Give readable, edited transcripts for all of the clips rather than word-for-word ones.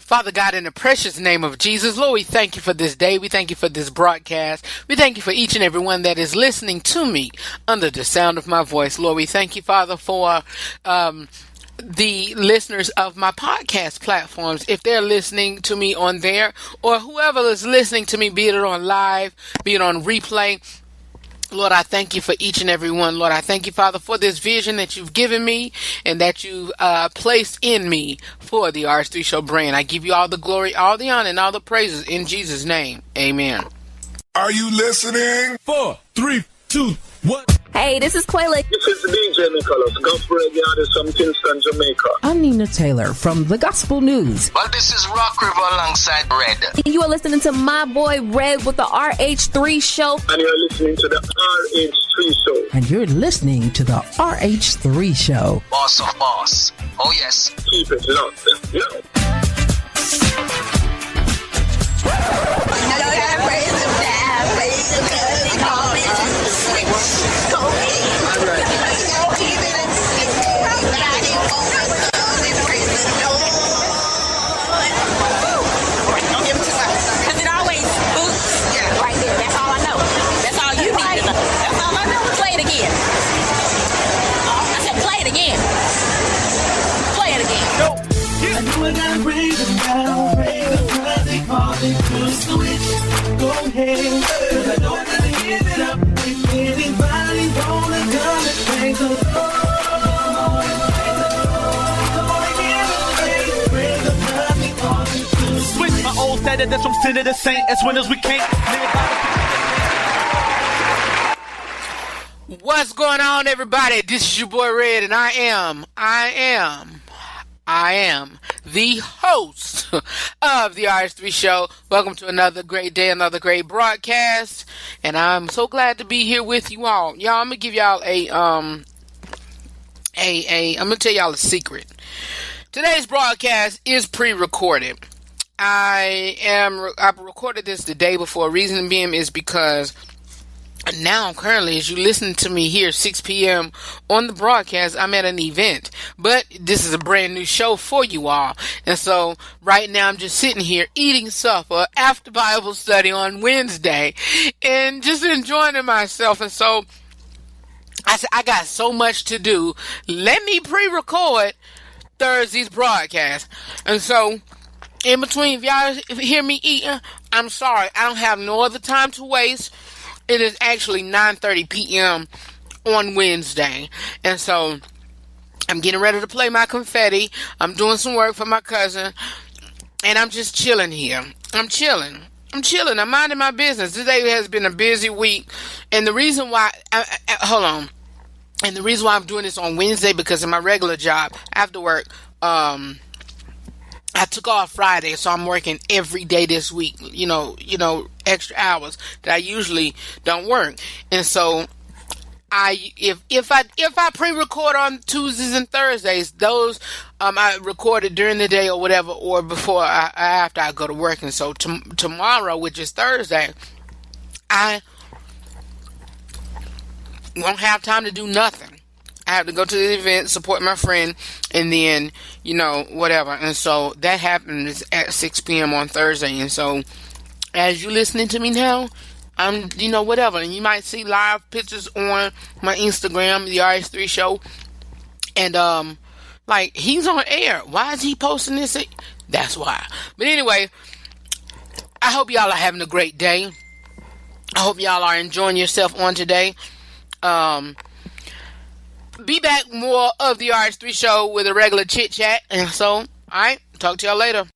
Father God, in the precious name of Jesus, Lord, we thank you for this day. We thank you for this broadcast. We thank you for each and every one that is listening to me under the sound of my voice. Lord, we thank you, Father, for the listeners of my podcast platforms. If they're listening to me on there, or whoever is listening to me, be it on live, be it on replay, Lord, I thank you for each and every one. Lord, I thank you, Father, for this vision that you've given me and that you've placed in me for the RH3 Show brand. I give you all the glory, all the honor, and all the praises in Jesus' name. Amen. Are you listening? 4, 3, 2, 1. Hey, this is Quayla. This is DJ Nicholas, Gospel Radio Artist from Kingston, Jamaica. I'm Nina Taylor from The Gospel News. Well, this is Rock River alongside Red. You are listening to my boy Red with the RH3 Show. And you're listening to the RH3 Show. And you're listening to the RH3 Show. Boss of boss. Oh, yes. Keep it locked. Yeah. Go ahead, 'cause I don't wanna give it up. If anybody wanna come and praise the Lord, Switch my old status, that's from sinner to saint. As winners we can't live by. What's going on, everybody? This is your boy Red, and I am the host of the RH3 Show. Welcome to another great day, another great broadcast, and I'm so glad to be here with you all. Y'all, I'm gonna give y'all I'm gonna tell y'all a secret. Today's broadcast is pre-recorded. I recorded this the day before. Reason being is because now, currently, as you listen to me here, 6 p.m. on the broadcast, I'm at an event. But this is a brand new show for you all. And so, right now, I'm just sitting here eating supper after Bible study on Wednesday and just enjoying myself. And so, I said, I got so much to do. Let me pre-record Thursday's broadcast. And so, in between, if y'all hear me eating, I'm sorry. I don't have no other time to waste. It is actually 9:30 p.m. on Wednesday. And so I'm getting ready to play my confetti. I'm doing some work for my cousin. And I'm just chilling here. I'm chilling. I'm minding my business. Today has been a busy week. And the reason why... hold on. And the reason why I'm doing this on Wednesday, because in my regular job, after work, I took off Friday, so I'm working every day this week, you know, extra hours that I usually don't work. And so if I pre-record on Tuesdays and Thursdays, those I recorded during the day or whatever, or before after I go to work. And so tomorrow, which is Thursday, I won't have time to do nothing. I have to go to the event, support my friend, and then, whatever. And so that happens at 6 p.m. on Thursday. And so as you listening to me now, I'm, whatever. And you might see live pictures on my Instagram, the RH3 Show. And, he's on air. Why is he posting this? That's why. But anyway, I hope y'all are having a great day. I hope y'all are enjoying yourself on today. Be back more of the RH3 Show with a regular chit chat. And so, all right, talk to y'all later.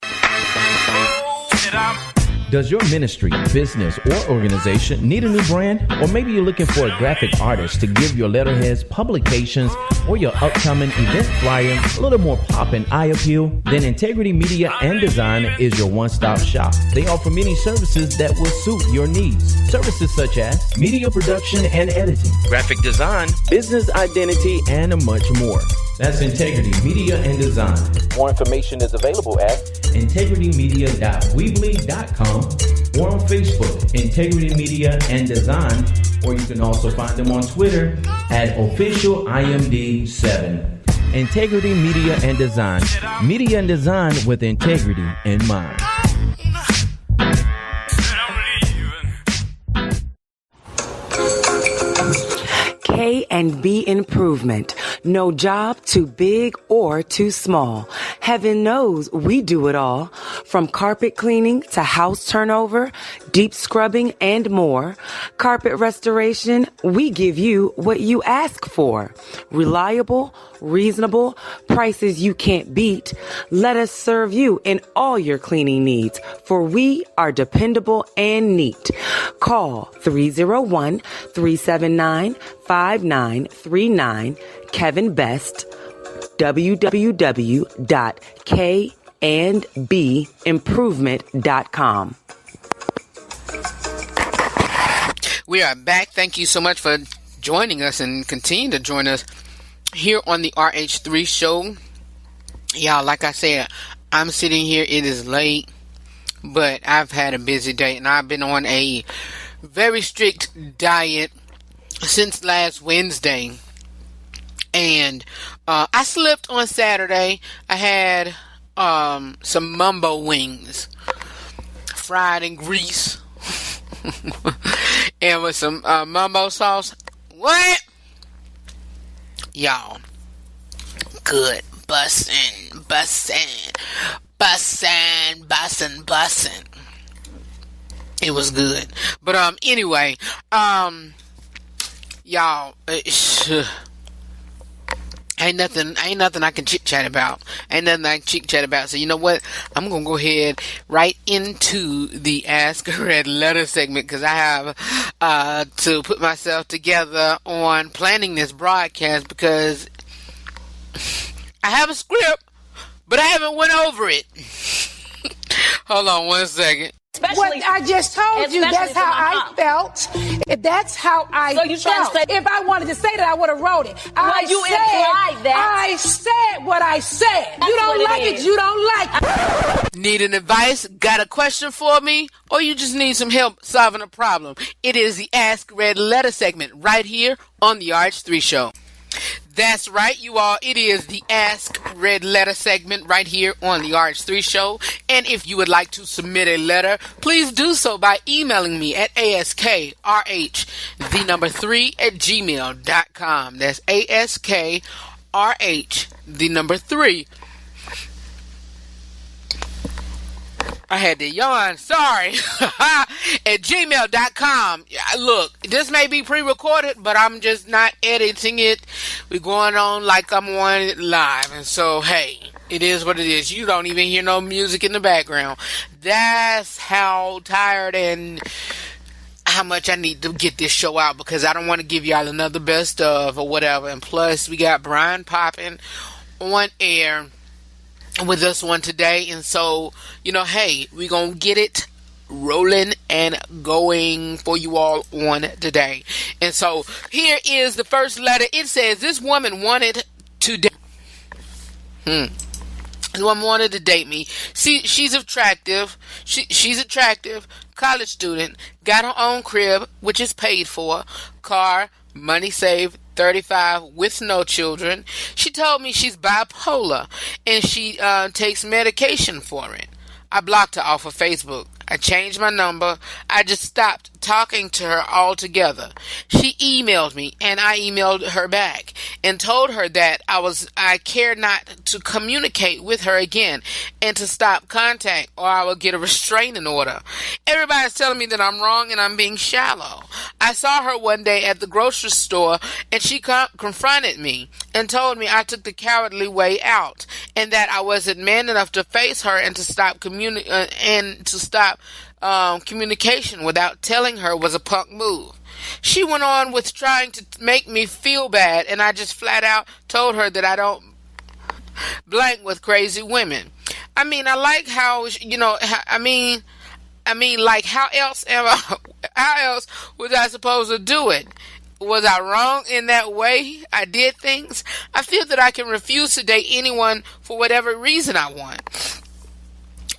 Does your ministry, business, or organization need a new brand? Or maybe you're looking for a graphic artist to give your letterheads, publications, or your upcoming event flyer a little more pop and eye appeal? Then Integrity Media and Design is your one-stop shop. They offer many services that will suit your needs. Services such as media production and editing, graphic design, business identity, and much more. That's Integrity Media and Design. More information is available at integritymedia.weebly.com or on Facebook, Integrity Media and Design, or you can also find them on Twitter at OfficialIMD7. Integrity Media and Design. Media and design with integrity in mind. K&B Improvement. No job too big or too small. Heaven knows we do it all. From carpet cleaning to house turnover, deep scrubbing, and more. Carpet restoration, we give you what you ask for. Reliable, reasonable, prices you can't beat. Let us serve you in all your cleaning needs, for we are dependable and neat. Call 301-379-5939. Kevin Best, www.kandbimprovement.com. We are back. Thank you so much for joining us and continue to join us here on the RH3 show. Y'all, like I said, I'm sitting here. It is late, but I've had a busy day, and I've been on a very strict diet since last Wednesday. And I slipped on Saturday. I had some mumbo wings, fried in grease, and with some mumbo sauce. What? Y'all, good. Bussin'. It was good. But anyway, y'all, ain't nothing I can chit chat about. So you know what? I'm gonna go ahead right into the Ask a Red Letter segment, because I have to put myself together on planning this broadcast, because I have a script, but I haven't went over it. Hold on one second. What I just told you, that's how I felt. That's how I felt. If I wanted to say that, I would have wrote it. I said what I said. You don't like it, you don't like it. Need an advice? Got a question for me? Or you just need some help solving a problem? It is the Ask Red Letter segment right here on the RH3 show. That's right, you all. It is the Ask Red Letter segment right here on the RH3 show. And if you would like to submit a letter, please do so by emailing me at askrh3@gmail.com. That's askrh3. I had to yawn, sorry. At gmail.com. Look, this may be pre-recorded, but I'm just not editing it. We're going on like I'm on it live. And so, hey, it is what it is. You don't even hear no music in the background. That's how tired and how much I need to get this show out, because I don't want to give y'all another best of or whatever. And plus, we got Bryan Popin on air with us one today, and so, you know, hey, we're gonna get it rolling and going for you all on today. And so here is the first letter. It says, this woman wanted to date This woman wanted to date me. She's attractive. She's attractive, college student, got her own crib, which is paid for, car, money saved, 35, with no children. She told me she's bipolar and she takes medication for it. I blocked her off of Facebook. I changed my number. I just stopped talking to her altogether. She emailed me, and I emailed her back and told her that I care not to communicate with her again and to stop contact, or I will get a restraining order. Everybody's telling me that I'm wrong and I'm being shallow. I saw her one day at the grocery store, and she confronted me and told me I took the cowardly way out, and that I wasn't man enough to face her and to stop communication without telling her was a punk move. She went on with trying to make me feel bad, and I just flat out told her that I don't blank with crazy women. I mean, I like how, like, how else was I supposed to do it? Was I wrong in that way I did things? I feel that I can refuse to date anyone for whatever reason I want.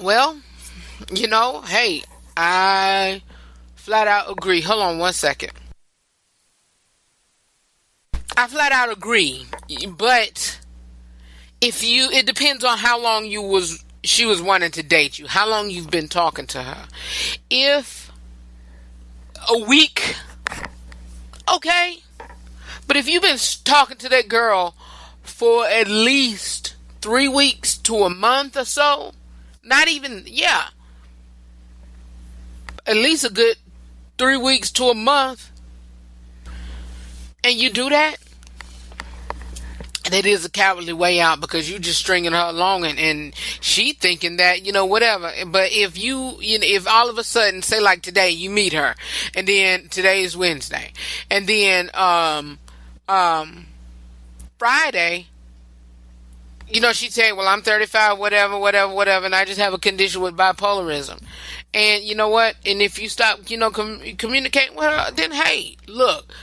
Well, hey, I flat out agree. Hold on one second. I flat out agree, but it depends on how long she was wanting to date you, how long you've been talking to her. If a week, okay. But if you've been talking to that girl for at least 3 weeks to a month or so, not even, at least a good 3 weeks to a month, and you do that, that is a cowardly way out, because you just stringing her along, and she thinking that, whatever. But if if all of a sudden, say like today, you meet her, and then today is Wednesday, and then Friday, she said, well, I'm 35, whatever, and I just have a condition with bipolarism. And you know what? And if you stop, communicating with her, then hey, look,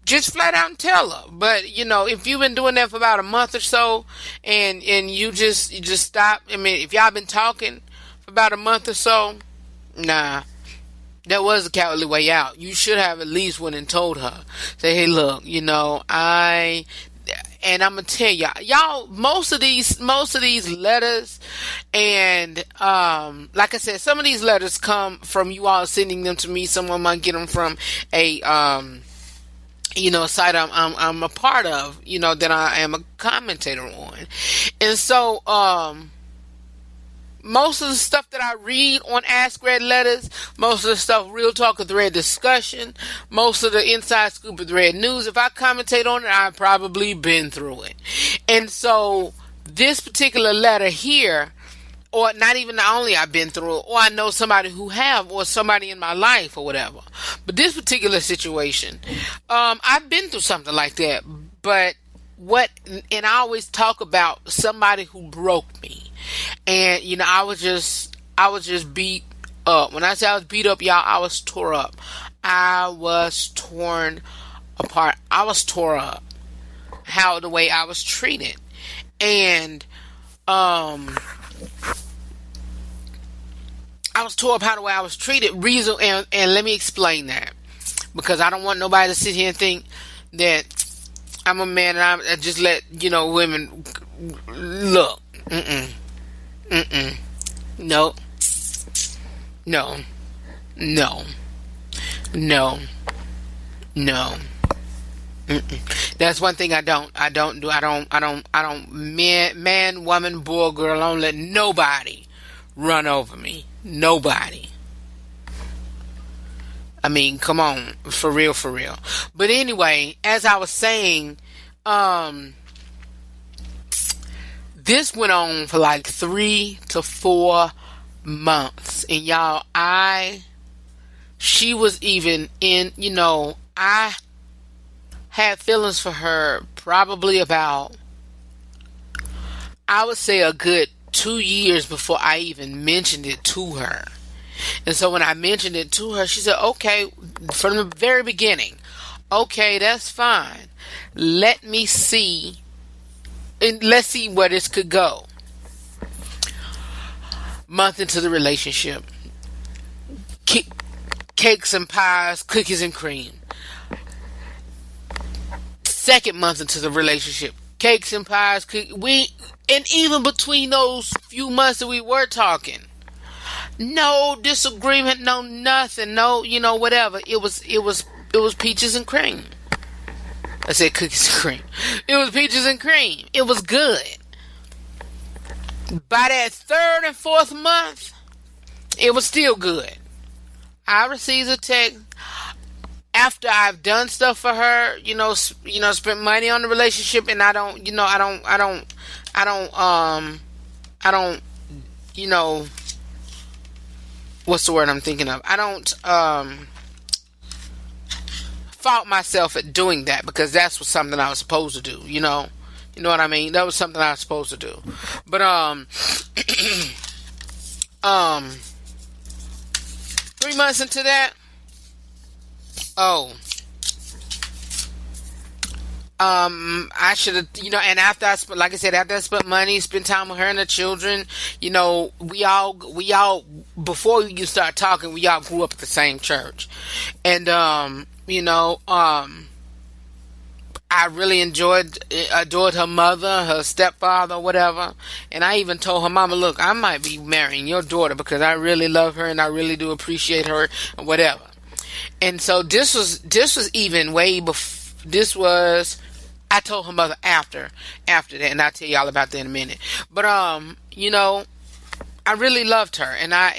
just flat out and tell her. But, if you've been doing that for about a month or so, and you just stop, if y'all been talking for about a month or so, nah, that was a cowardly way out. You should have at least went and told her. Say, hey, look, and I'm gonna tell y'all, most of these letters, and like I said, some of these letters come from you all sending them to me. Someone might get them from a site I'm a part of, that I am a commentator on, and so most of the stuff that I read on Ask Red Letters, most of the stuff Real Talk with Red Discussion, most of the Inside Scoop with Red News, if I commentate on it, I've probably been through it. And so this particular letter here, or not even only I've been through it, or I know somebody who have, or somebody in my life or whatever. But this particular situation, I've been through something like that. But and I always talk about somebody who broke me. And, I was just beat up. When I say I was beat up, y'all, I was tore up. I was torn apart. I was tore up. The way I was treated. And, I was tore up the way I was treated. Reason, and let me explain that. Because I don't want nobody to sit here and think that I'm a man and I just let, women look. No. That's one thing I don't do. Man, woman, boy, girl, I don't let nobody run over me. Nobody. Come on, for real. But anyway, as I was saying, this went on for like 3 to 4 months. And y'all, she was even in, I had feelings for her probably about, I would say, a good 2 years before I even mentioned it to her. And so when I mentioned it to her, she said, okay, from the very beginning, okay, that's fine. Let's see where this could go. Month into the relationship. Cakes and pies, cookies and cream. Second month into the relationship. Cakes and pies, and even between those few months that we were talking, no disagreement, no nothing, no, whatever. It was peaches and cream. I said cookies and cream. It was peaches and cream. It was good. By that third and fourth month, it was still good. I received a text after I've done stuff for her, spent money on the relationship, and I don't, what's the word I'm thinking of? I don't fault myself at doing that, because that's something I was supposed to do, you know what I mean? That was something I was supposed to do. But 3 months into that, I should have, and after I spent, like I said, after I spent money, spent time with her and the children, we all, before you start talking, we all grew up at the same church. And, I really adored her mother, her stepfather, whatever. And I even told her mama, look, I might be marrying your daughter because I really love her and I really do appreciate her, or whatever. And so this was even way before. I told her mother after that, and I'll tell y'all about that in a minute. But I really loved her, and I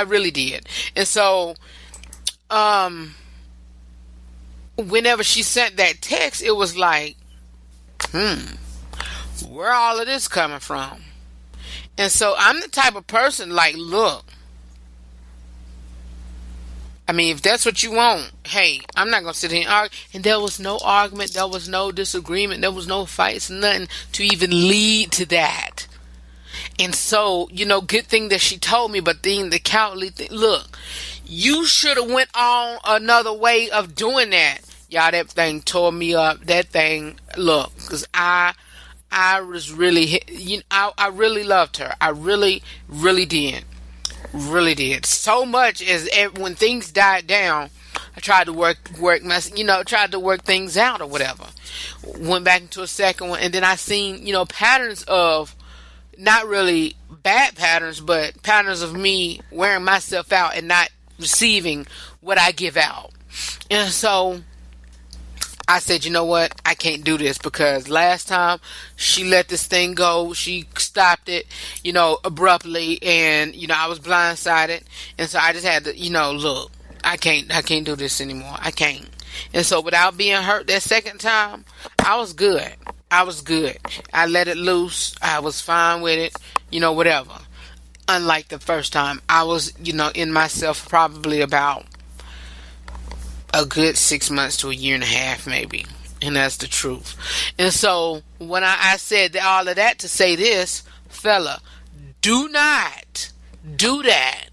really did. And so whenever she sent that text, it was like, where all of this coming from? And so I'm the type of person like, look, I mean, if that's what you want, hey, I'm not going to sit here and argue. And there was no argument. There was no disagreement. There was no fights, nothing to even lead to that. And so, good thing that she told me, but the cowardly thing, look, you should have went on another way of doing that. Y'all, that thing tore me up. That thing, look, because I was really, I really loved her. I really, really did. Really did. So much as when things died down, I tried to tried to work things out or whatever. Went back into a second one, and then I seen, patterns of, not really bad patterns, but patterns of me wearing myself out and not receiving what I give out. And so I said, you know what? I can't do this, because last time she let this thing go, she stopped it, abruptly, and, I was blindsided. And so I just had to, look, I can't do this anymore. I can't. And so without being hurt that second time, I was good. I let it loose. I was fine with it, whatever. Unlike the first time, I was, in myself probably about a good 6 months to a year and a half, maybe. And that's the truth. And so when I said all of that to say this, fella, do not do that,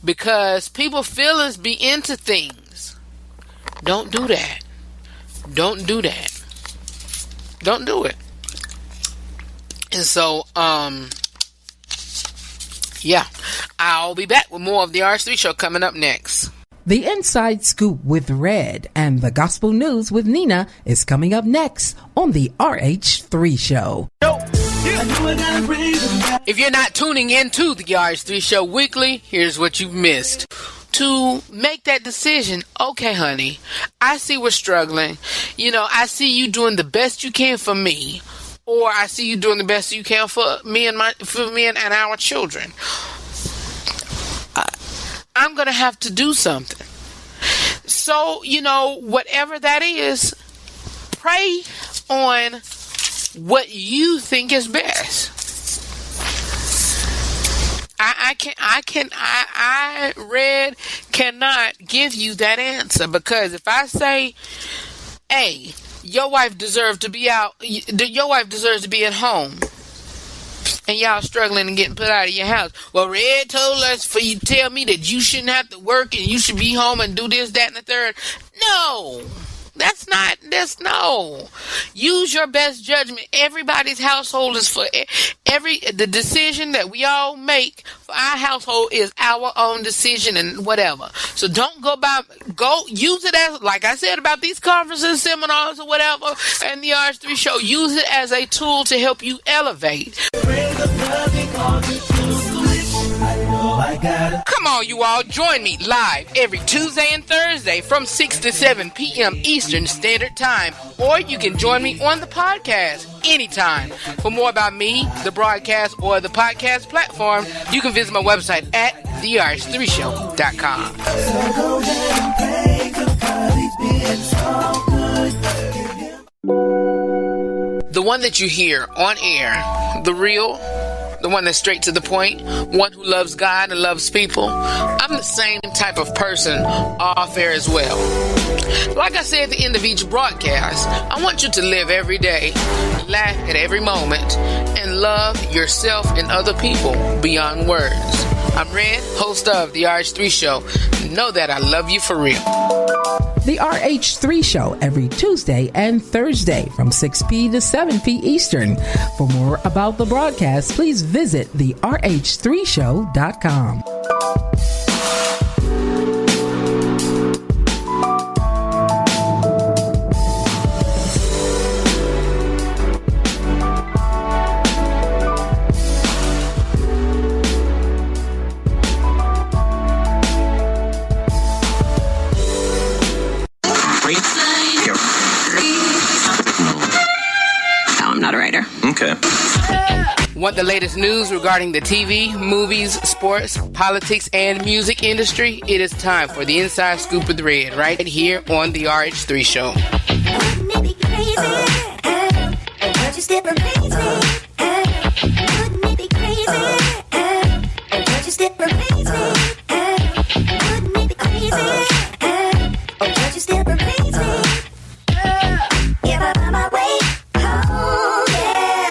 because people feelings be into things. Don't do that. Don't do that. Don't do it. And so, yeah, I'll be back with more of the RH3 Show coming up next. The Inside Scoop with Red and the Gospel News with Nina is coming up next on the RH3 Show. If you're not tuning into the RH3 Show weekly, here's what you've missed. To make that decision, okay, honey, I see we're struggling. I see you doing the best you can for me, or I see you doing the best you can for me and our children. I'm going to have to do something. So, whatever that is, pray on what you think is best. Red cannot give you that answer, because if I say, hey, your wife deserves to be out, your wife deserves to be at home, and y'all struggling and getting put out of your house. Well, Red told us for you to tell me that you shouldn't have to work and you should be home and do this, that, and the third. No. No. Use your best judgment. Everybody's household is for the decision that we all make for our household is our own decision and whatever. So don't go use it as, like I said about these conferences, seminars, or whatever, and the RH3 Show, use it as a tool to help you elevate. Come on, you all, join me live every Tuesday and Thursday from 6 to 7 p.m. Eastern Standard Time, or you can join me on the podcast anytime. For more about me, the broadcast, or the podcast platform, you can visit my website at therh3show.com. The one that you hear on air, the real, the one that's straight to the point, one who loves God and loves people. I'm the same type of person off air as well. Like I said at the end of each broadcast, I want you to live every day, laugh at every moment, and love yourself and other people beyond words. I'm Red, host of the RH3 Show. Know that I love you for real. The RH3 Show every Tuesday and Thursday from 6p to 7p Eastern. For more about the broadcast, please visit therh3show.com. Want the latest news regarding the TV, movies, sports, politics, and music industry? It is time for the Inside Scoop with Red, right here on the RH3 Show. Wouldn't it be crazy? Would you still praise me? Wouldn't it be crazy? Would you still praise me? Wouldn't it be crazy? Would you still praise me? If I find my way home, yeah.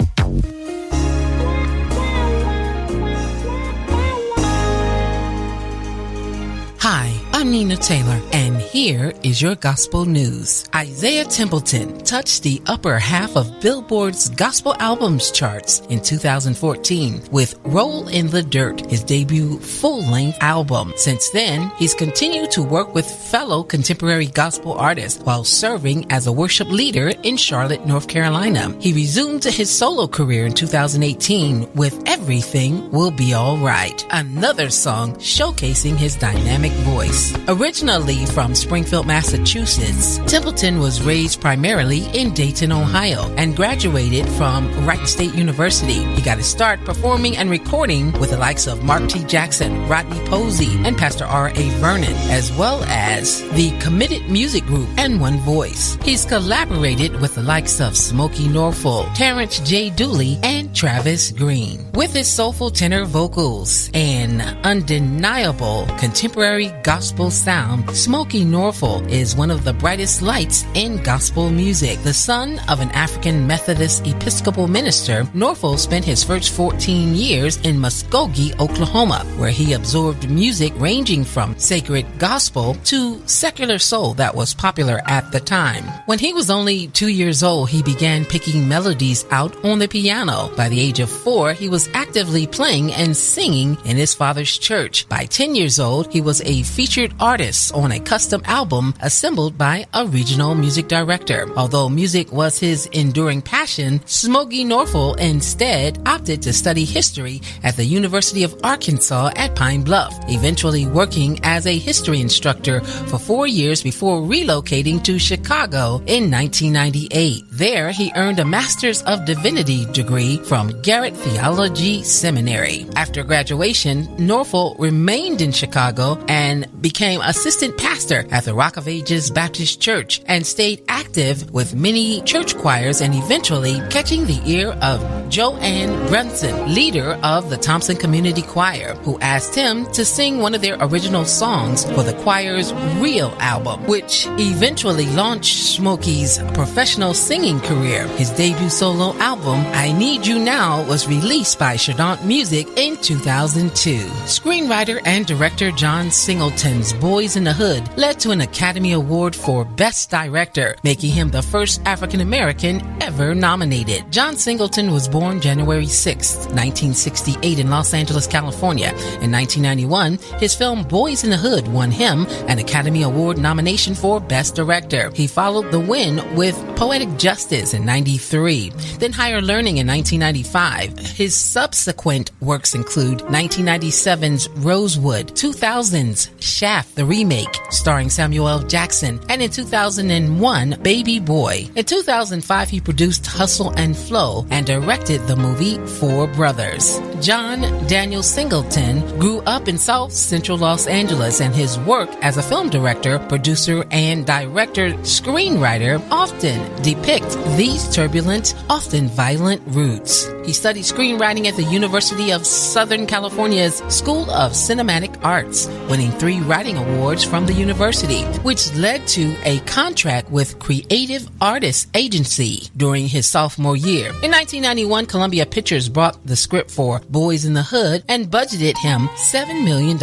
Hi, I'm Nina Taylor, and here is your gospel news. Isaiah Templeton touched the upper half of Billboard's gospel albums charts in 2014 with Roll in the Dirt, his debut full-length album. Since then, he's continued to work with fellow contemporary gospel artists while serving as a worship leader in Charlotte, North Carolina. He resumed his solo career in 2018 with Everything Will Be All Right, another song showcasing his dynamic voice. Originally from Springfield, Massachusetts, Templeton was raised primarily in Dayton, Ohio, and graduated from Wright State University. He got his start performing and recording with the likes of Mark T. Jackson, Rodney Posey, and Pastor R.A. Vernon, as well as the Committed Music Group and One Voice. He's collaborated with the likes of Smokey Norfolk, Terrence J. Dooley, and Travis Green. With his soulful tenor vocals and undeniable contemporary gospel sound, Smokey Norfolk is one of the brightest lights in gospel music. The son of an African Methodist Episcopal minister, Norfolk spent his first 14 years in Muskogee, Oklahoma, where he absorbed music ranging from sacred gospel to secular soul that was popular at the time. When he was only 2 years old, he began picking melodies out on the piano. By the age of 4, he was actively playing and singing in his father's church. By 10 years old, he was a featured artist on a custom album assembled by a regional music director. Although music was his enduring passion, Smokey Norfolk instead opted to study history at the University of Arkansas at Pine Bluff, eventually working as a history instructor for 4 years before relocating to Chicago in 1998. There, he earned a Master's of Divinity degree from Garrett Theology Seminary. After graduation, Norfolk remained in Chicago and became assistant pastor at the Rock of Ages Baptist Church and stayed active with many church choirs and eventually catching the ear of Joanne Brunson, leader of the Thompson Community Choir, who asked him to sing one of their original songs for the choir's Real album, which eventually launched Smokey's professional singing career. His debut solo album, I Need You Now, was released by Shadant Music in 2002. Screenwriter and director John Singleton's Boys in the Hood led to an Academy Award for Best Director, making him the first African-American ever nominated. John Singleton was born January 6, 1968 in Los Angeles, California. In 1991, his film Boys in the Hood won him an Academy Award nomination for Best Director. He followed the win with Poetic Justice in 93, then Higher Learning in 1995. His subsequent works include 1997's Rosewood, 2000's Shaft, the remake, starring Samuel L. Jackson, and in 2001, Baby Boy. In 2005, he produced Hustle and Flow and directed the movie Four Brothers. John Daniel Singleton grew up in South Central Los Angeles, and his work as a film director, producer, and director-screenwriter often depict these turbulent, often violent roots. He studied screenwriting at the University of Southern California's School of Cinematic Arts, winning 3 writing awards from the university, which led to a contract with Creative Artists Agency during his sophomore year. In 1991, Columbia Pictures brought the script for Boys in the Hood and budgeted him $7 million.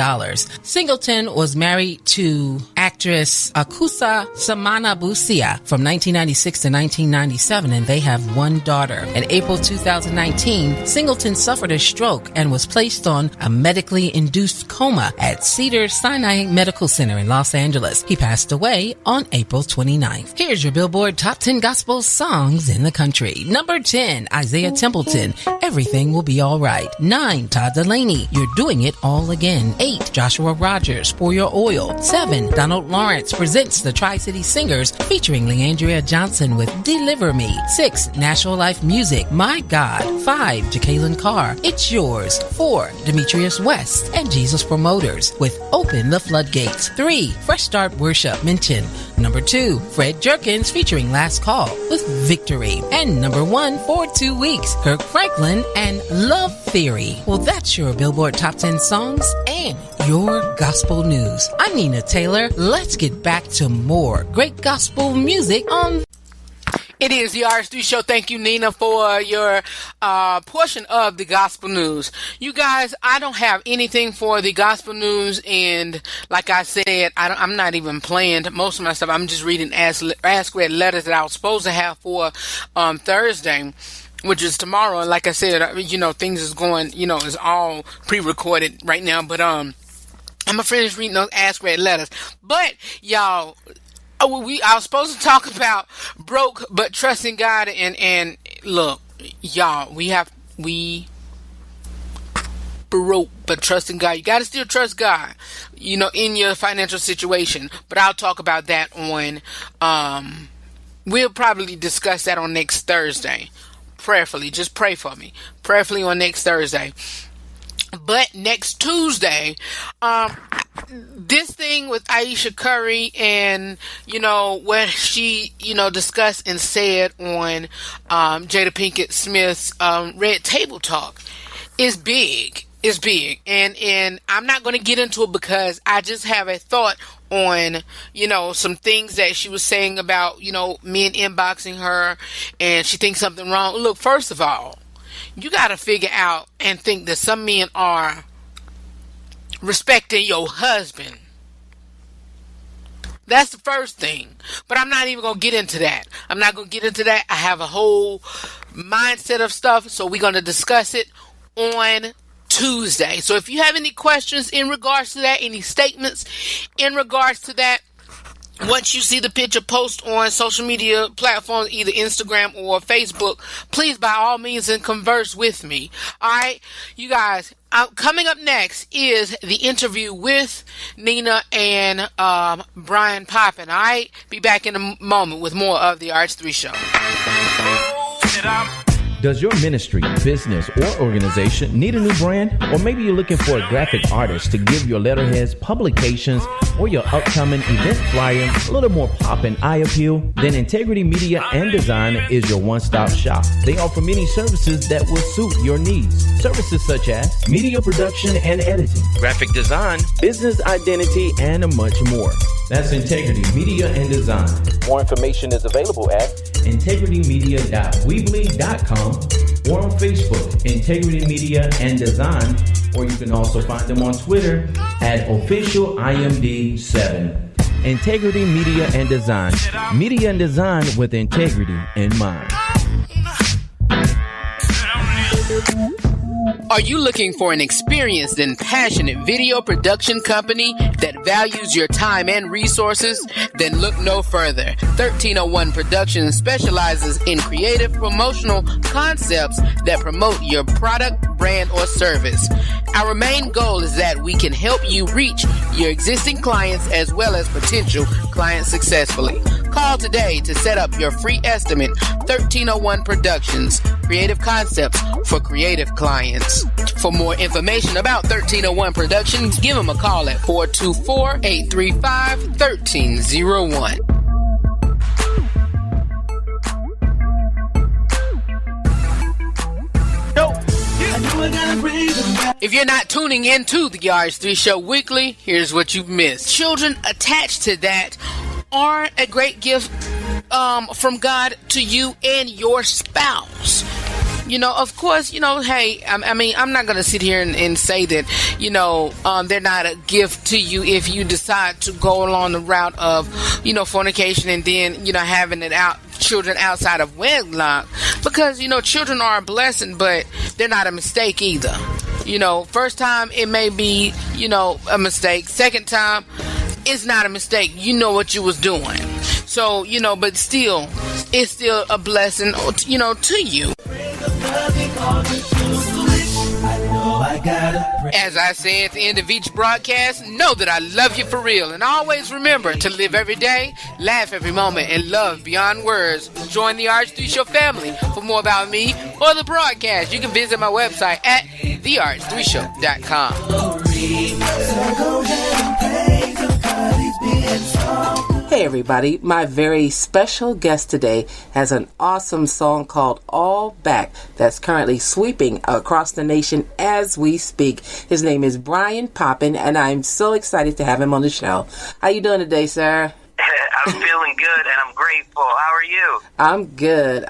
Singleton was married to actress Akusa Samana Busia from 1996 to 1997, and they have 1 daughter. In April 2019, Singleton suffered a stroke and was placed on a medically induced coma at Cedars-Sinai Medical Center in Los Angeles. He passed away on April 29th. Here's your Billboard Top 10 Gospel Songs in the Country. Number 10, Isaiah Templeton, Everything Will Be All Right. 9, Todd Delaney, You're Doing It All Again. 8, Joshua Rogers, Pour Your Oil. 7, Donald Donald Lawrence presents the Tri-City Singers featuring Leandria Johnson with Deliver Me. 6. National Life Music, My God. 5. Jacqueline Carr, It's Yours. 4. Demetrius West and Jesus Promoters with Open the Floodgates. 3. Fresh Start Worship, Mention. Number 2, Fred Jerkins featuring Last Call with Victory. And number 1 for 2 weeks, Kirk Franklin and Love Theory. Well, that's your Billboard Top 10 songs and your gospel news. I'm Nina Taylor. Let's get back to more great gospel music on. It is the RH3 show. Thank you, Nina, for your portion of the gospel news. You guys, I don't have anything for the gospel news, and like I said, I'm not even playing most of my stuff. I'm just reading Ask Red letters that I was supposed to have for Thursday, which is tomorrow. And like I said, things is going, is all pre-recorded right now. But I'm gonna finish reading those Ask Red letters. But y'all, I was supposed to talk about broke but trusting God, and look, y'all, we broke but trusting God. You gotta still trust God, in your financial situation. But I'll talk about that on. We'll probably discuss that on next Thursday. Prayerfully, just pray for me. Prayerfully on next Thursday. But next Tuesday, this thing with Aisha Curry and, what she, discussed and said on Jada Pinkett Smith's Red Table Talk is big. It's big. And I'm not going to get into it because I just have a thought on, some things that she was saying about, men inboxing her and she thinks something wrong. Look, first of all, you got to figure out and think that some men are respecting your husband. That's the first thing. But I'm not even going to get into that. I'm not going to get into that. I have a whole mindset of stuff, so we're going to discuss it on Tuesday. So if you have any questions in regards to that, any statements in regards to that, once you see the picture, post on social media platforms, either Instagram or Facebook, please, by all means, and converse with me. All right, you guys, coming up next is the interview with Nina and Bryan Popin. All right, be back in a moment with more of the RH3 show. Does your ministry, business, or organization need a new brand? Or maybe you're looking for a graphic artist to give your letterheads, publications, or your upcoming event flyer a little more pop and eye appeal? Then Integrity Media and Design is your one-stop shop. They offer many services that will suit your needs. Services such as media production and editing, graphic design, business identity, and much more. That's Integrity Media and Design. More information is available at integritymedia.weebly.com or on Facebook, Integrity Media and Design, or you can also find them on Twitter at officialimd7. Integrity Media and Design. Media and design with integrity in mind. Are you looking for an experienced and passionate video production company that values your time and resources? Then look no further. 1301 Productions specializes in creative promotional concepts that promote your product, brand, or service. Our main goal is that we can help you reach your existing clients as well as potential clients successfully. Call today to set up your free estimate. 1301 Productions, creative concepts for creative clients. For more information about 1301 Productions, give them a call at 424-835-1301. If you're not tuning into the RH3 show weekly, here's what you've missed. Children attached to that are a great gift from God to you and your spouse. Of course, hey, I mean, I'm not going to sit here and say that, they're not a gift to you if you decide to go along the route of, fornication and then, having children outside of wedlock, because, children are a blessing, but they're not a mistake either. First time it may be, a mistake. Second time, it's not a mistake. You know what you was doing. So, but still, it's still a blessing, to you. I know I gotta As I say at the end of each broadcast, know that I love you for real. And always remember to live every day, laugh every moment, and love beyond words. Join the RH3 Show family. For more about me or the broadcast, you can visit my website at therh3show.com. Hey everybody, my very special guest today has an awesome song called All Back that's currently sweeping across the nation as we speak. His name is Bryan Popin, and I'm so excited to have him on the show. How you doing today, sir? I'm feeling good and I'm grateful. How are you? I'm good.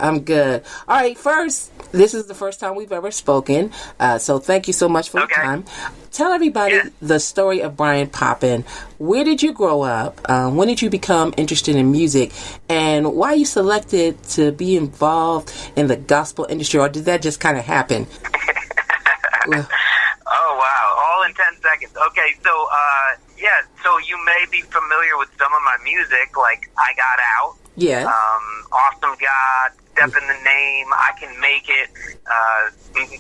All right, first, this is the first time we've ever spoken, so thank you so much for your time. Tell everybody the story of Bryan Popin. Where did you grow up? When did you become interested in music? And why you selected to be involved in the gospel industry, or did that just kind of happen? Oh, wow. All in 10 seconds. Okay, so, so you may be familiar with some of my music, like I Got Out. Yeah. Awesome God, Step in the Name, I Can Make It,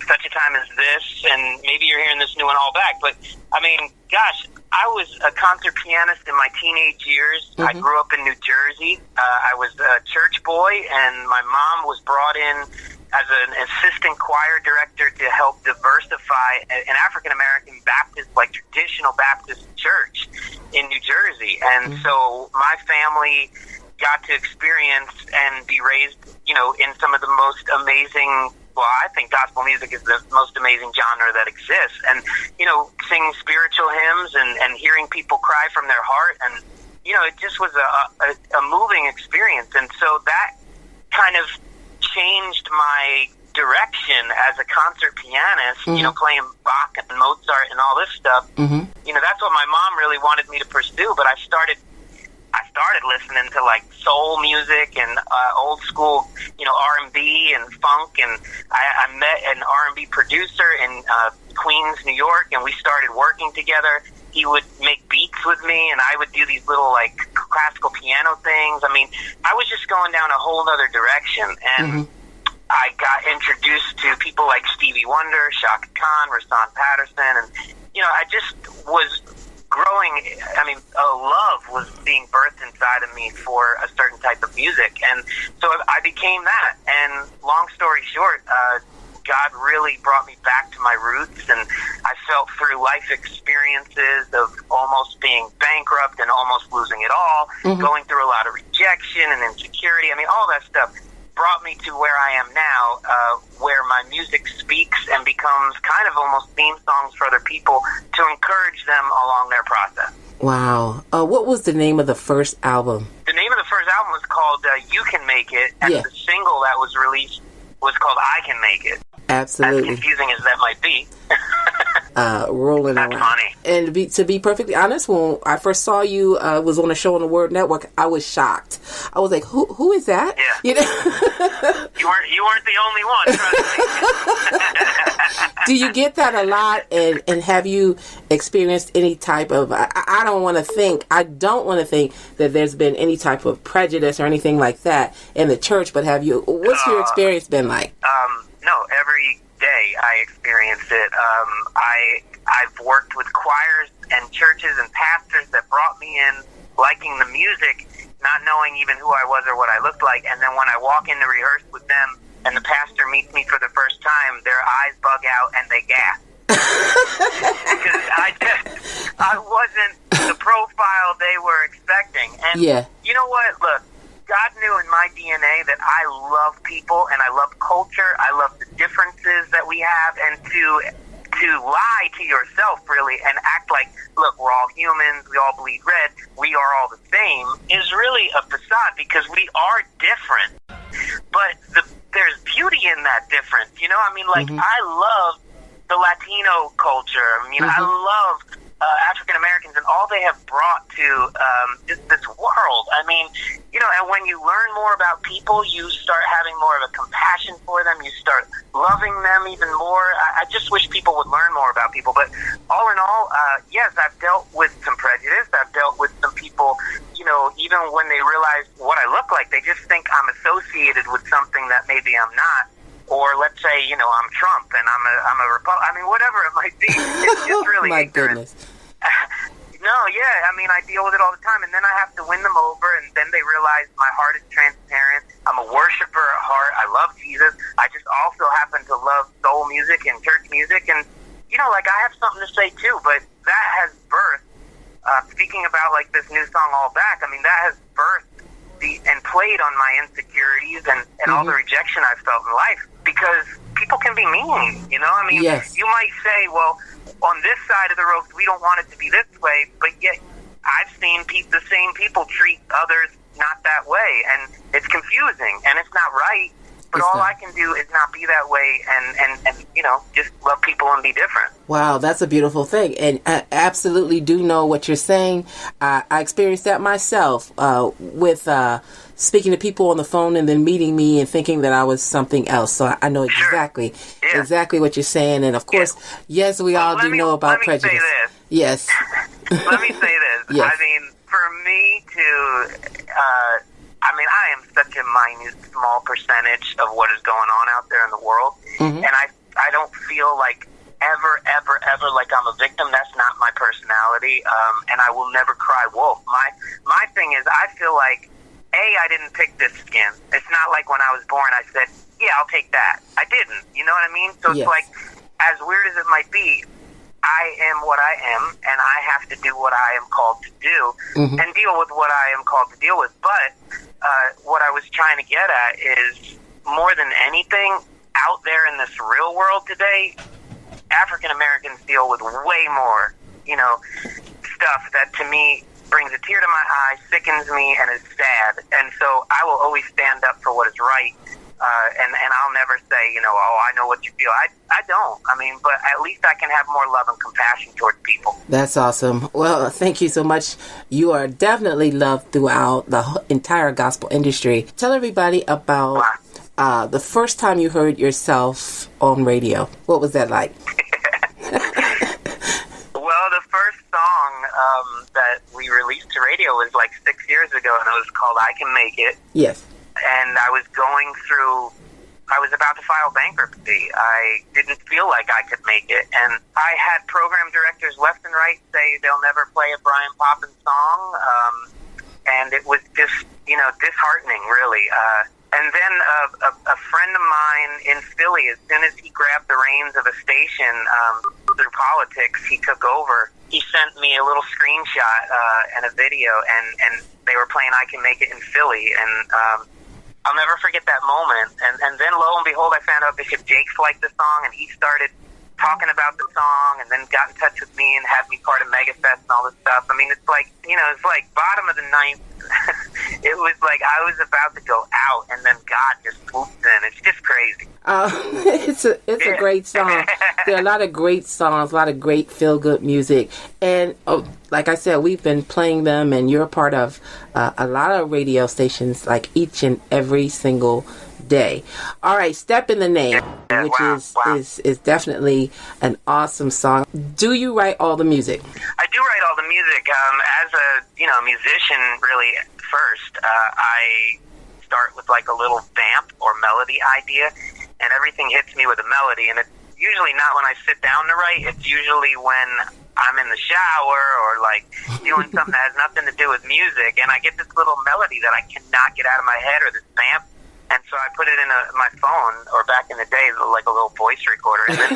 Such a Time as This, and maybe you're hearing this new one, All Back. But, I mean, gosh, I was a concert pianist in my teenage years. I grew up in New Jersey. I was a church boy, and my mom was brought in as an assistant choir director to help diversify an African-American Baptist, like traditional Baptist church in New Jersey. And so my family got to experience and be raised, you know, in some of the most amazing, well, I think gospel music is the most amazing genre that exists. And, you know, singing spiritual hymns and hearing people cry from their heart. And, you know, it just was a moving experience. And so that kind of changed my direction as a concert pianist, you know, playing Bach and Mozart and all this stuff. You know, that's what my mom really wanted me to pursue, but I started listening to like soul music and old school, you know, R&B and funk, and I met an R&B producer in Queens, New York, and we started working together. He would make beats with me, and I would do these little like classical piano things. I mean, I was just going down a whole other direction, and I got introduced to people like Stevie Wonder, Shaka Khan, Rasan Patterson, and, you know, I just was growing. I mean, a love was being birthed inside of me for a certain type of music, and so I became that. And long story short, God really brought me back to my roots, and I felt through life experiences of almost being bankrupt and almost losing it all, going through a lot of rejection and insecurity. I mean, all that stuff brought me to where I am now, where my music speaks and becomes kind of almost theme songs for other people to encourage them along their process. Wow. What was the name of the first album? The name of the first album was called You Can Make It, and the single that was released was called I Can Make It. Absolutely. As confusing as that might be. Rolling That's around. Funny. And to be perfectly honest, when I first saw you was on a show on the Word Network, I was shocked. I was like, who is that? Yeah. You know? you weren't the only one, trust me. Do you get that a lot? And have you experienced any type of, I don't want to think that there's been any type of prejudice or anything like that in the church, but what's your experience been like? No, every day I experience it. I've worked with choirs and churches and pastors that brought me in liking the music, not knowing even who I was or what I looked like, and then when I walk in to rehearse with them and the pastor meets me for the first time, their eyes bug out and they gasp. Because I wasn't the profile they were expecting. And you know what? Look, God knew in my DNA that I love people and I love culture. I love the differences that we have, and to lie to yourself really and act like, look, we're all humans, we all bleed red, we are all the same, is really a facade, because we are different. But there's beauty in that difference, you know? I mean, like, I love the Latino culture. I mean, I love African Americans and all they have brought to this world. I mean, you know, and when you learn more about people, you start having more of a compassion for them. You start loving them even more. I just wish people would learn more about people. But all in all, yes, I've dealt with some prejudice. I've dealt with some people, you know, even when they realize what I look like, they just think I'm associated with something that maybe I'm not. Or let's say, you know, I'm Trump and I'm a Republican. I mean, whatever it might be. It's really My ignorant. goodness. No, yeah, I mean, I deal with it all the time, and then I have to win them over, and then they realize my heart is transparent. I'm a worshiper at heart. I love Jesus. I just also happen to love soul music and church music, and, you know, like, I have something to say, too, but that has birthed, speaking about, like, this new song, All Back, I mean, that has birthed and played on my insecurities and all the rejection I've felt in life, because people can be mean, you know? I mean, you might say, well, on this side of the road, we don't want it to be this way, but yet I've seen the same people treat others not that way, and it's confusing, and it's not right, but all I can do is not be that way and you know, just love people and be different. Wow, that's a beautiful thing, and I absolutely do know what you're saying. I experienced that myself with speaking to people on the phone and then meeting me and thinking that I was something else. So I know exactly what you're saying, and of course, yes, we all do know about prejudice. Let me say this. Yes. Let me say this. Yes. I mean, for me to, I mean, I am such a minute, small percentage of what is going on out there in the world, and I don't feel like ever like I'm a victim. That's not my personality, and I will never cry wolf. My thing is, I feel like, I didn't pick this skin. It's not like when I was born, I said, yeah, I'll take that. I didn't. You know what I mean? So it's like, as weird as it might be, I am what I am, and I have to do what I am called to do and deal with what I am called to deal with. But what I was trying to get at is, more than anything, out there in this real world today, African Americans deal with way more, you know, stuff that to me brings a tear to my eye, sickens me, and is sad. And so I will always stand up for what is right. And I'll never say, you know, oh, I know what you feel. I don't. I mean, but at least I can have more love and compassion towards people. That's awesome. Well, thank you so much. You are definitely loved throughout the entire gospel industry. Tell everybody about the first time you heard yourself on radio. What was that like? Well, the first song that we released to radio was like 6 years ago, and it was called I Can Make It. Yes. And I was about to file bankruptcy. I didn't feel like I could make it. And I had program directors left and right say they'll never play a Bryan Popin song. And it was just, you know, disheartening, really. And then a friend of mine in Philly, as soon as he grabbed the reins of a station through politics, he took over. He sent me a little screenshot and a video, and they were playing I Can Make It in Philly. And I'll never forget that moment. And then lo and behold, I found out Bishop Jakes liked the song, and he started talking about the song, and then got in touch with me and had me part of Megafest and all this stuff. I mean, it's like, you know, it's like bottom of the ninth. It was like I was about to go out, and then God just swooped in. It's just crazy. It's a great song. There are a lot of great songs, a lot of great feel-good music. And like I said, we've been playing them, and you're a part of a lot of radio stations, like each and every single day. All right, Step in the Name, which is definitely an awesome song. Do you write all the music? I do write all the music. As a musician, really, first, I start with like a little vamp or melody idea, and everything hits me with a melody. And it's usually not when I sit down to write. It's usually when I'm in the shower or like doing something that has nothing to do with music, and I get this little melody that I cannot get out of my head, or this vamp. And so I put it in my phone, or back in the day, like a little voice recorder. And then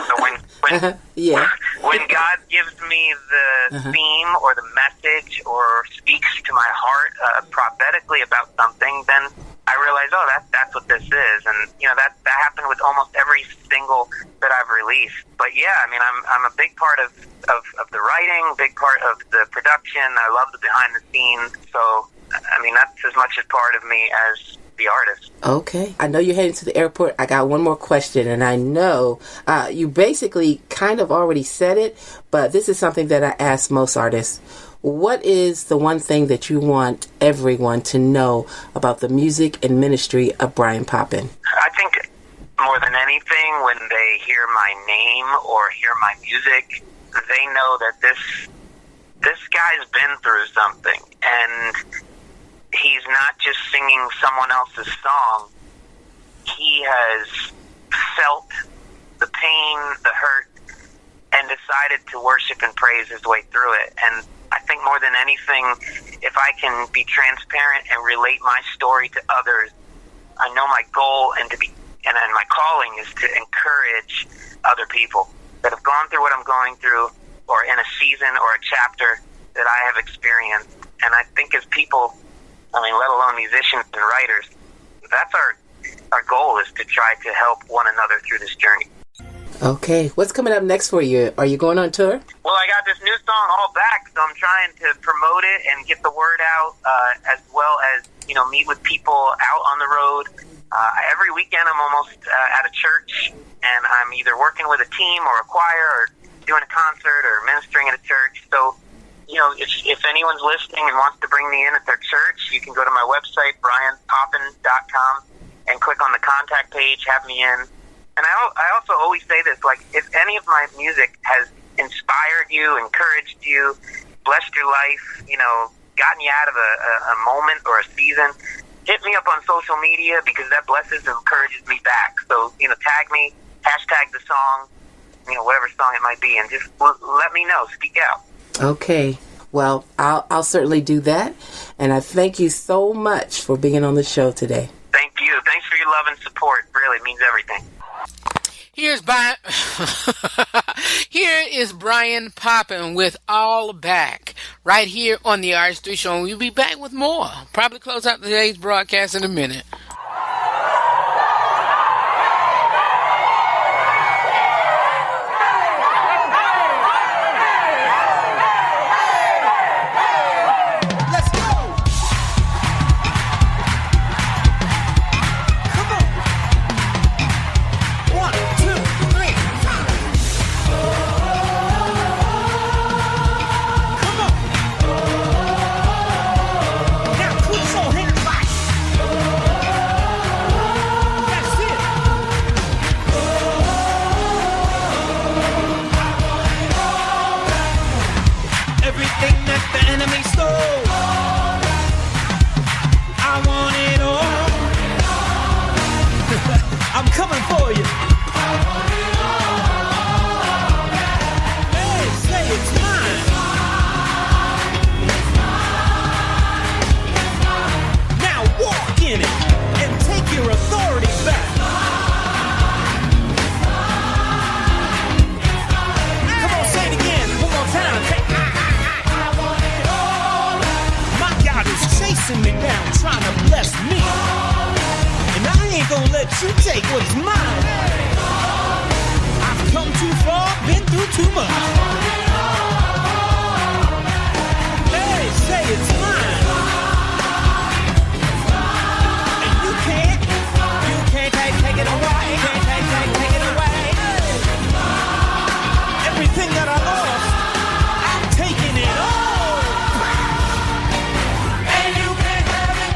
so when God gives me the theme or the message or speaks to my heart prophetically about something, then I realize, oh, that's what this is. And, you know, that happened with almost every single that I've released. But yeah, I mean, I'm a big part of the writing, big part of the production. I love the behind the scenes. So, I mean, that's as much a part of me as the artist. Okay. I know you're heading to the airport. I got one more question, and I know you basically kind of already said it, but this is something that I ask most artists. What is the one thing that you want everyone to know about the music and ministry of Bryan Popin? I think more than anything, when they hear my name or hear my music, they know that this guy's been through something, and he's not just singing someone else's song. He has felt the pain, the hurt, and decided to worship and praise his way through it. And I think more than anything, if I can be transparent and relate my story to others, I know my goal and my calling is to encourage other people that have gone through what I'm going through, or in a season or a chapter that I have experienced. And I think as people, let alone musicians and writers, that's our goal, is to try to help one another through this journey. Okay, what's coming up next for you? Are you going on tour? Well, I got this new song all back, so I'm trying to promote it and get the word out, as well as, meet with people out on the road. Every weekend I'm almost at a church, and I'm either working with a team or a choir or doing a concert or ministering at a church. So, if anyone's listening and wants to bring me in at their church, you can go to my website, bryanpopin.com, and click on the contact page, have me in. And I also always say this, if any of my music has inspired you, encouraged you, blessed your life, gotten you out of a moment or a season, hit me up on social media, because that blesses and encourages me back. So, tag me, hashtag the song, whatever song it might be, and just let me know, speak out. Okay. Well, I'll certainly do that. And I thank you so much for being on the show today. Thank you. Thanks for your love and support. Really, it means everything. Here is Bryan Popin with All Back, right here on the RH3 Show. And we'll be back with more. Probably close out today's broadcast in a minute. You take what's mine. I've come too far, been through too much. Hey, say it's mine. And you can't take it away. Can't take it away. Everything that I lost, I'm taking it all. And you can't have it.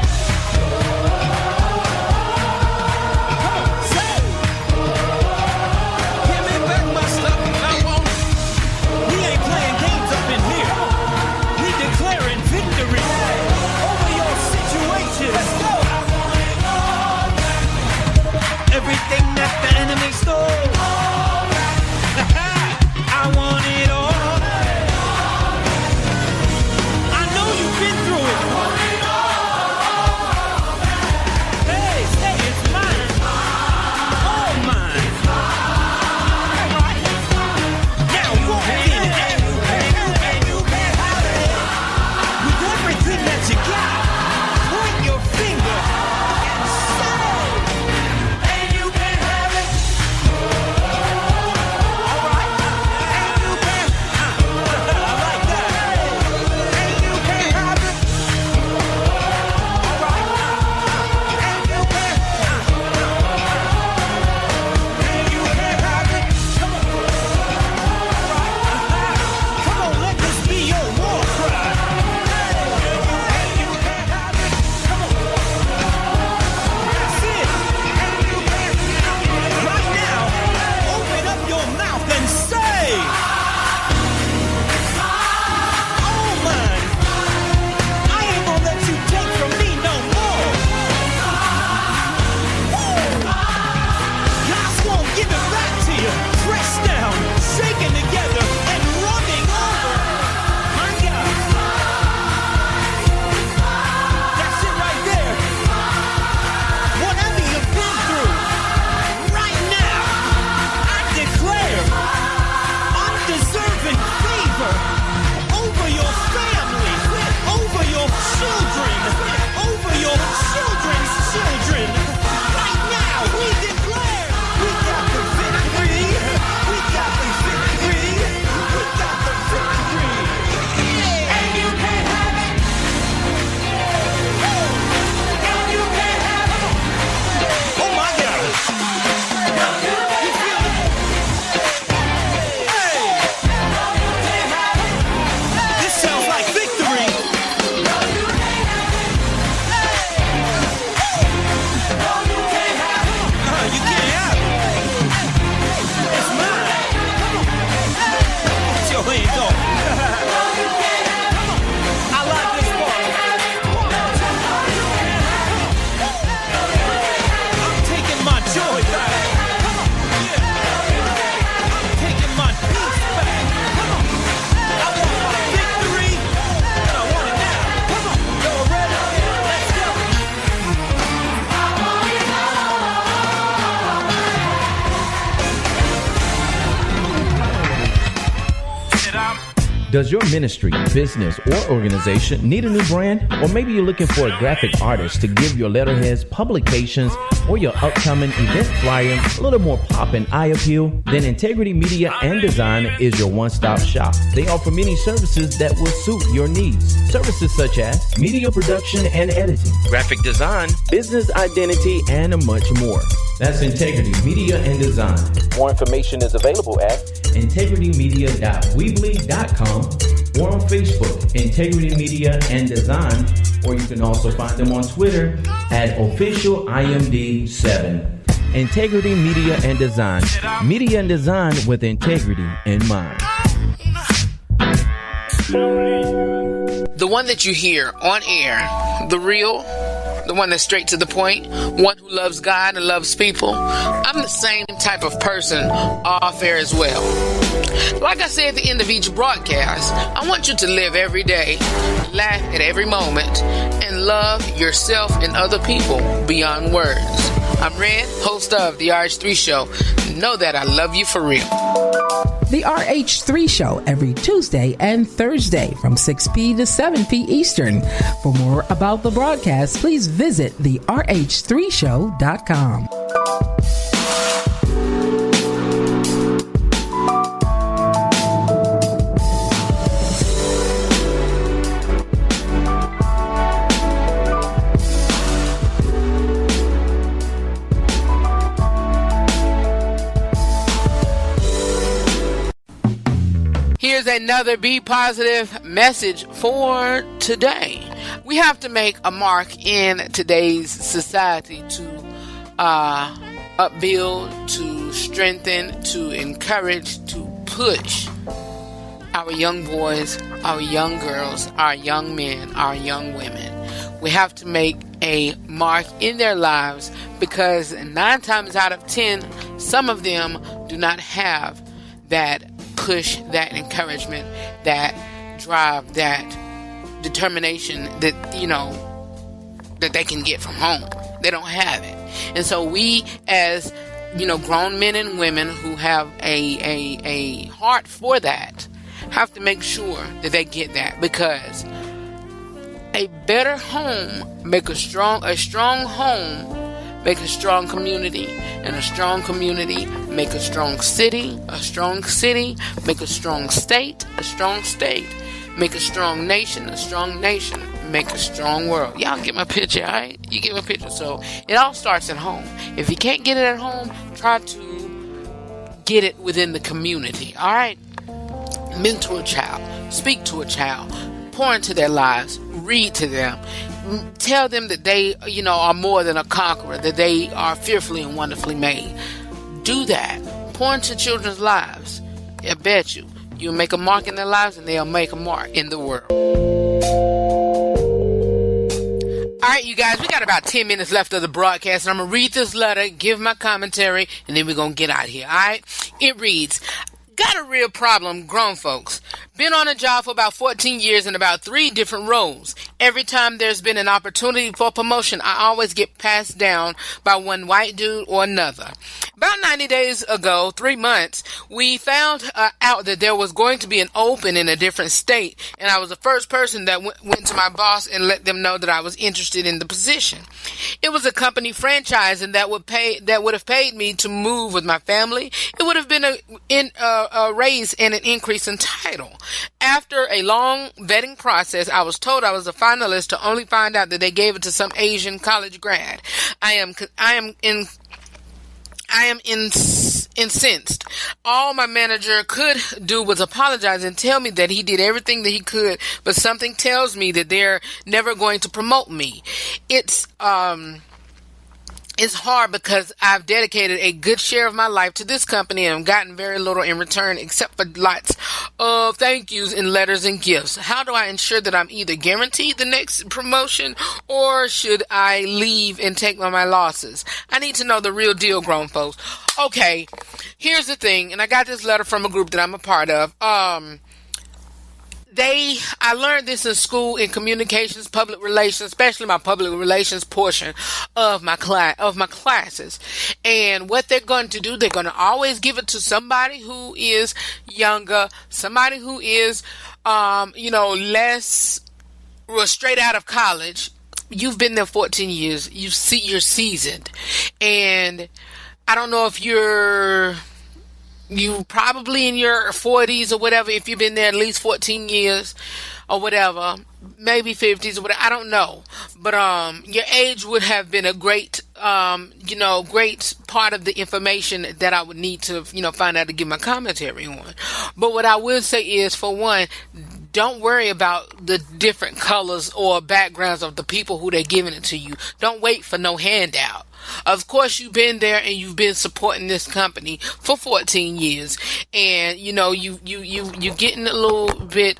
Does your ministry, business, or organization need a new brand? Or maybe you're looking for a graphic artist to give your letterheads, publications, or your upcoming event flyer a little more pop and eye appeal? Then Integrity Media and Design is your one-stop shop. They offer many services that will suit your needs. Services such as media production and editing, graphic design, business identity, and much more. That's Integrity Media and Design. More information is available at integritymedia.weebly.com or on Facebook, Integrity Media and Design, or you can also find them on Twitter at officialimd7. Integrity Media and Design. Media and design with integrity in mind. The one that you hear on air, the real, the one that's straight to the point, one who loves God and loves people. I'm the same type of person off air as well. Like I say at the end of each broadcast, I want you to live every day, laugh at every moment, and love yourself and other people beyond words. I'm Red, host of The RH3 Show. Know that I love you for real. The RH3 Show every Tuesday and Thursday from 6p to 7p Eastern. For more about the broadcast, please visit therh3show.com. Here's another Be Positive message for today. We have to make a mark in today's society to upbuild, to strengthen, to encourage, to push our young boys, our young girls, our young men, our young women. We have to make a mark in their lives because 9 times out of 10, some of them do not have that push, that encouragement, that drive, that determination that, that they can get from home. They don't have it. And so we as, grown men and women who have a heart for that have to make sure that they get that, because a better home make a strong home make a strong community, and a strong community make a strong city make a strong state make a strong nation make a strong world. Y'all get my picture, alright? You get my picture. So it all starts at home. If you can't get it at home, try to get it within the community, alright? Mentor a child, speak to a child, pour into their lives, read to them, tell them that they, are more than a conqueror, that they are fearfully and wonderfully made. Do that. Pour into children's lives. I bet you'll make a mark in their lives, and they'll make a mark in the world. All right, you guys, we got about 10 minutes left of the broadcast, and I'm going to read this letter, give my commentary, and then we're going to get out of here, all right? It reads, got a real problem, grown folks. Been on a job for about 14 years in about 3 different roles. Every time there's been an opportunity for promotion, I always get passed down by one white dude or another. About 90 days ago, 3 months, we found out that there was going to be an open in a different state, and I was the first person that went to my boss and let them know that I was interested in the position. It was a company franchise, and that would have paid me to move with my family. It would have been a raise and an increase in title. After a long vetting process, I was told I was a finalist, to only find out that they gave it to some Asian college grad. I am incensed. All my manager could do was apologize and tell me that he did everything that he could, but something tells me that they're never going to promote me. It's hard because I've dedicated a good share of my life to this company and gotten very little in return except for lots of thank yous and letters and gifts. How do I ensure that I'm either guaranteed the next promotion, or should I leave and take my losses? I need to know the real deal, grown folks. Okay, here's the thing, and I got this letter from a group that I'm a part of. I learned this in school in communications, public relations, especially my public relations portion of my classes. And what they're going to do, they're going to always give it to somebody who is younger, somebody who is, less straight out of college. You've been there 14 years. You're seasoned. And I don't know if you probably in your 40s or whatever, if you've been there at least 14 years or whatever, maybe 50s or whatever, I don't know. But your age would have been a great great part of the information that I would need to, find out to give my commentary on. But what I will say is, for one, don't worry about the different colors or backgrounds of the people who they're giving it to you. Don't wait for no handout. Of course, you've been there and you've been supporting this company for 14 years, and you getting a little bit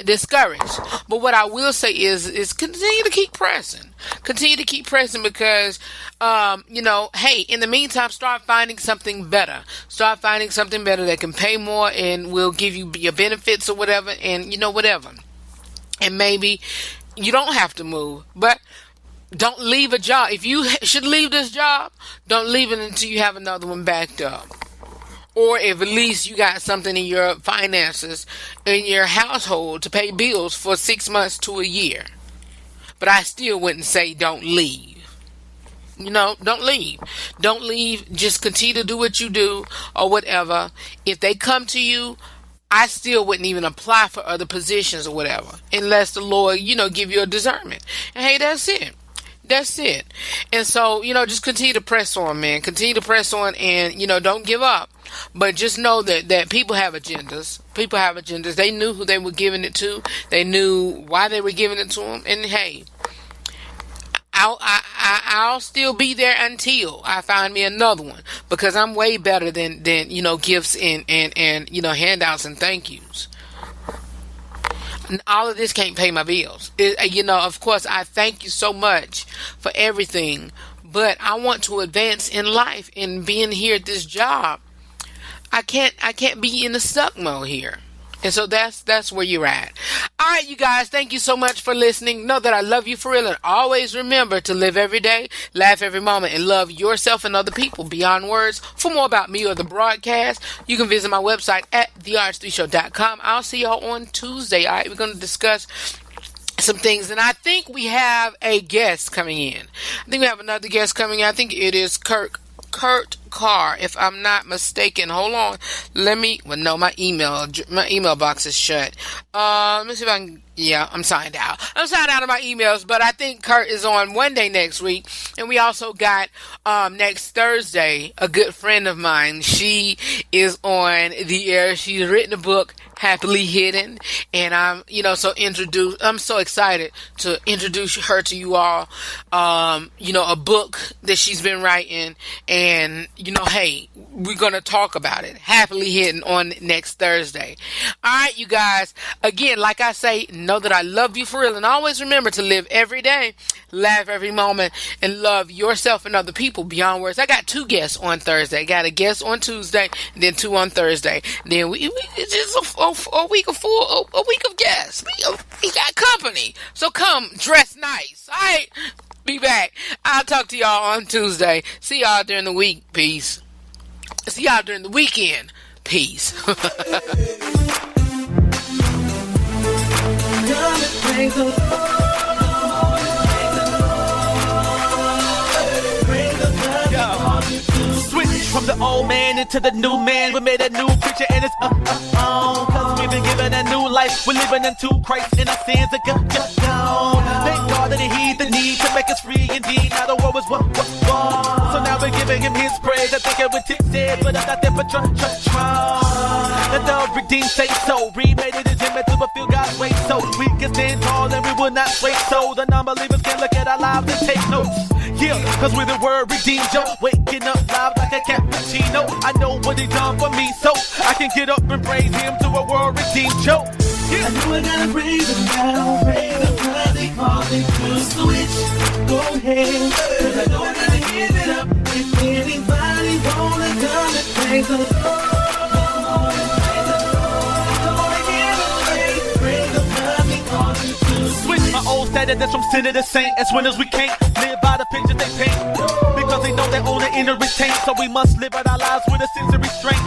discouraged. But what I will say is continue to keep pressing. Continue to keep pressing because, hey, in the meantime, start finding something better. Start finding something better that can pay more and will give you your benefits or whatever, and whatever. And maybe you don't have to move, but don't leave a job. If you should leave this job, don't leave it until you have another one backed up. Or if at least you got something in your finances, in your household to pay bills for 6 months to a year. But I still wouldn't say don't leave. Don't leave. Don't leave. Just continue to do what you do or whatever. If they come to you, I still wouldn't even apply for other positions or whatever. Unless the Lord, give you a discernment. And hey, that's it. That's it. And so, just continue to press on, man. Continue to press on and, don't give up. But just know that people have agendas. People have agendas. They knew who they were giving it to. They knew why they were giving it to them. And hey, I'll still be there until I find me another one, because I'm way better than gifts and handouts and thank yous. All of this can't pay my bills. Of course, I thank you so much for everything, but I want to advance in life. And being here at this job, I can't be in the stuck mode here. And so that's where you're at. All right, you guys, thank you so much for listening. Know that I love you for real, and always remember to live every day, laugh every moment, and love yourself and other people beyond words. For more about me or the broadcast, you can visit my website at therh3show.com. I'll see y'all on Tuesday. All right, we're going to discuss some things, and I think we have a guest coming in. I think we have another guest coming in. I think it is Kurt Carr, if I'm not mistaken. Hold on. My email box is shut. Let me see if I can, I'm signed out. I'm signed out of my emails, but I think Kurt is on one day next week. And we also got, next Thursday, a good friend of mine. She is on the air. She's written a book, Happily Hidden, and I'm so excited to introduce her to you all. A book that she's been writing, and hey, we're gonna talk about it. Happily Hidden on next Thursday. All right, you guys. Again, like I say, know that I love you for real, and always remember to live every day, laugh every moment, and love yourself and other people beyond words. I got 2 guests on Thursday. I got a guest on Tuesday, and then 2 on Thursday. Then it's just a week of guests. We got company. So come dress nice. All right, be back. I'll talk to y'all on Tuesday. See y'all during the week. Peace. See y'all during the weekend. Peace. Switch from the old man into the new man. We made a new picture and it's cause we've been given a new life. We're living into Christ and our sins are gone. Thank God that he heed the need to make us free indeed. Now the world was what. So now we're giving him his praise. I think it was said, but I'm not there for try. Let the redeemed say so. Remade it in him to fulfill God's way. So we can stand tall and we will not sway. So the non-believers can look at our lives and take notes. Yeah, cause we're the word redeemed, yo. Waking up live like a cappuccino. I know what he done for me, so I can get up and praise him to a world redeemed, yo. Yeah. I know I gotta praise him now. Praise him cause they call me to switch. Go ahead, cause I know I gotta give it up. If anybody wanna come and praise the Lord, come on and praise the Lord. Come on and give him praise. status that's from sin to the saint. As winners we can't live by the pictures they paint, because they know they own the inner restraint. So we must live out our lives with a sense of restraint.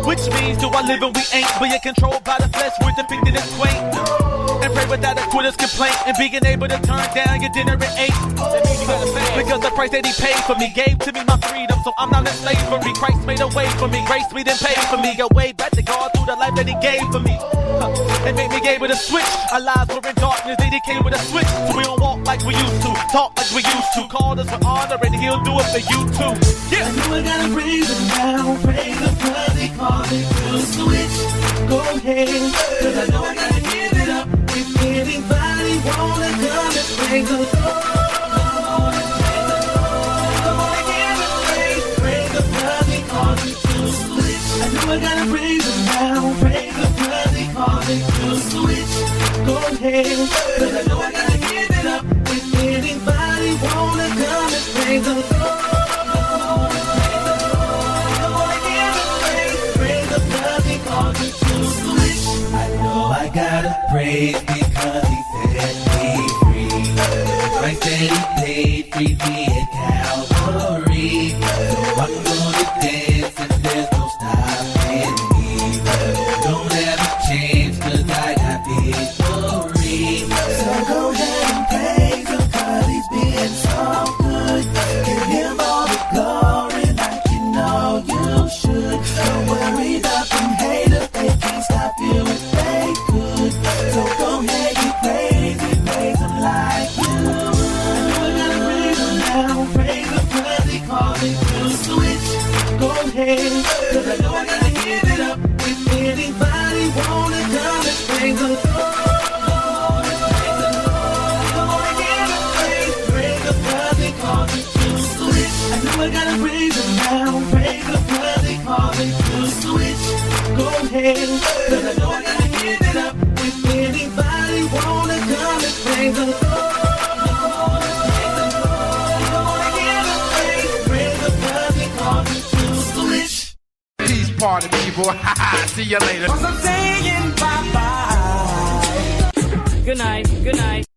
Which means do I live and we ain't, but you're controlled by the flesh, we're depicted as quaint. And pray without a quitter's complaint, and being able to turn down your dinner at 8. Because the price that he paid for me gave to me my freedom, so I'm not in slavery. Christ made a way for me, grace me then paid for me. A way back to God through the life that he gave for me, and made me able to switch. Our lives were in darkness, they came with a switch. So we don't walk like we used to, talk like we used to. Call us with honor and he'll do it for you too. Yeah. I know I gotta praise him now, praise him cause he called me to switch. Go ahead, cause I know I gotta give it up. If anybody wanna come and praise him, I gotta praise him now, praise him cause he called me to switch. Go ahead, cause I know I gotta give it up. If anybody wanna come and praise him, praise him cause he called me to switch. I know I gotta praise because he set me free. The price that he paid, freed me at Calvary. So I'm gonna dance and there's no stopping me. Don't ever change cause I got victory. So go ahead and praise him cause he's been so good. Give him all the glory like you know you should. Don't worry about them haters, they can't stop you if they could. So go ahead and praise him like you would. I know I gotta praise him now, praise him cause he called me to switch. Go ahead, cause I know I gotta give it up. If anybody wanna come and praise him, praise him cause he called me to switch. I know I gotta praise him now, praise him cause he called me to switch. Go ahead, cause I know I gotta give it up. If anybody wanna come and praise him, praise him cause he called me to switch. Peace party people, see you later. Cause I'm saying bye-bye. Good night, good night.